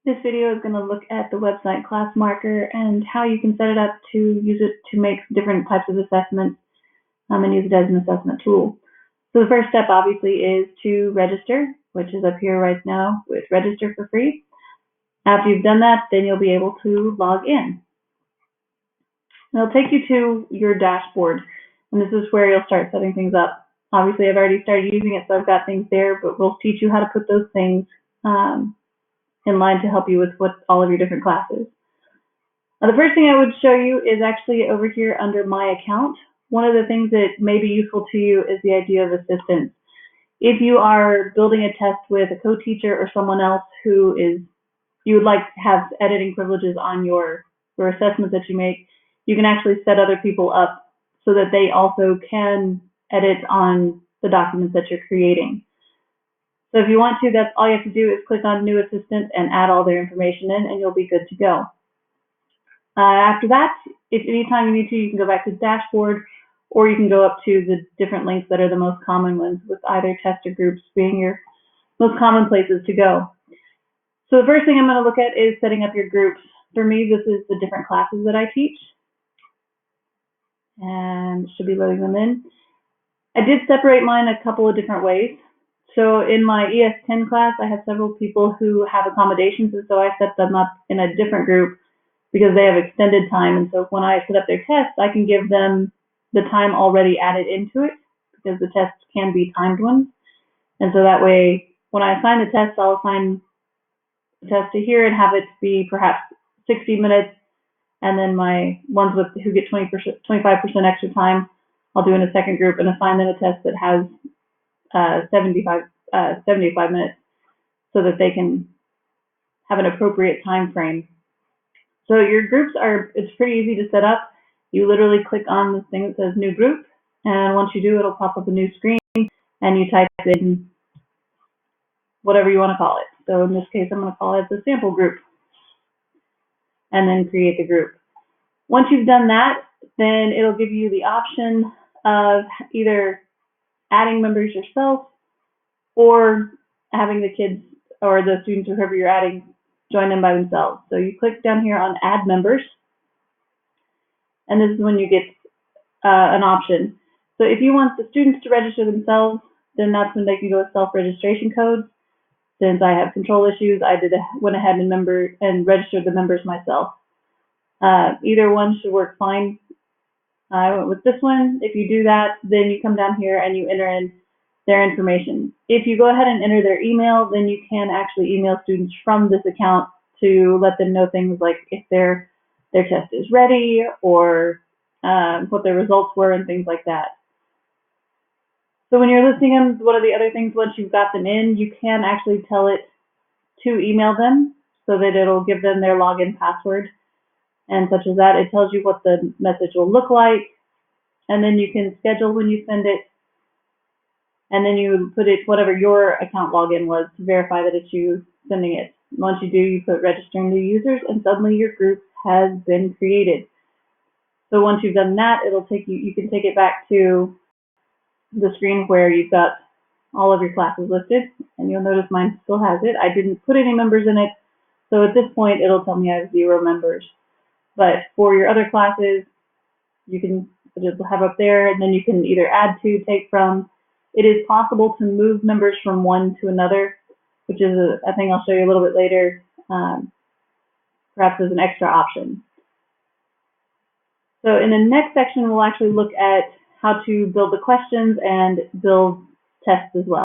This video is going to look at the website Classmarker and how you can set it up to use it to make different types of assessments and use it as an assessment tool. So the first step obviously is to register, which is up here right now with register for free. After you've done that, then you'll be able to log in. It'll take you to your dashboard, and this is where you'll start setting things up. Obviously, I've already started using it, so I've got things there, but we'll teach you how to put those things in line to help you with all of your different classes. Now, the first thing I would show you is actually over here under My Account. One of the things that may be useful to you is the idea of assistance. If you are building a test with a co-teacher or someone else who you would like to have editing privileges on your assessments that you make, you can actually set other people up so that they also can edit on the documents that you're creating. So if you want to, that's all you have to do is click on New Assistant and add all their information in, and you'll be good to go. After that, if anytime you need to, you can go back to the dashboard, or you can go up to the different links that are the most common ones, with either test or groups being your most common places to go. So the first thing I'm going to look at is setting up your groups. For me, this is the different classes that I teach, and should be loading them in. I did separate mine a couple of different ways. So in my ES10 class, I have several people who have accommodations, and so I set them up in a different group because they have extended time. And so when I set up their tests, I can give them the time already added into it, because the tests can be timed ones. And so that way, when I assign the tests, I'll assign the test to here and have it be perhaps 60 minutes. And then my ones who get 25% extra time, I'll do in a second group and assign them a test that has 75 minutes, so that they can have an appropriate time frame. So your groups it's pretty easy to set up. You literally click on this thing that says New Group, and once you do, it'll pop up a new screen, and you type in whatever you want to call it. So in this case, I'm going to call it the sample group, and then create the group. Once you've done that, then it'll give you the option of either adding members yourself, or having the kids or the students or whoever you're adding join in by themselves. So you click down here on Add Members, and this is when you get an option. So if you want the students to register themselves, then that's when they can go with self-registration codes. Since I have control issues, I went ahead and registered the members myself. Either one should work fine. I went with this one. If you do that, then you come down here and you enter in their information. If you go ahead and enter their email, then you can actually email students from this account to let them know things like if their test is ready, or what their results were, and things like that. So when you're listing them, one of the other things, once you've got them in, you can actually tell it to email them so that it'll give them their login password and such as that. It tells you what the message will look like, and then you can schedule when you send it, and then you put it whatever your account login was to verify that it's you sending it. Once you do, you put registering new users, and suddenly your group has been created. So once you've done that, it'll take you can take it back to the screen where you've got all of your classes listed, and you'll notice mine still has it. I didn't put any members in it, so at this point it'll tell me I have 0 members. But for your other classes, you can just have up there, and then you can either add to, take from. It is possible to move members from one to another, which is a thing I'll show you a little bit later, perhaps as an extra option. So in the next section, we'll actually look at how to build the questions and build tests as well.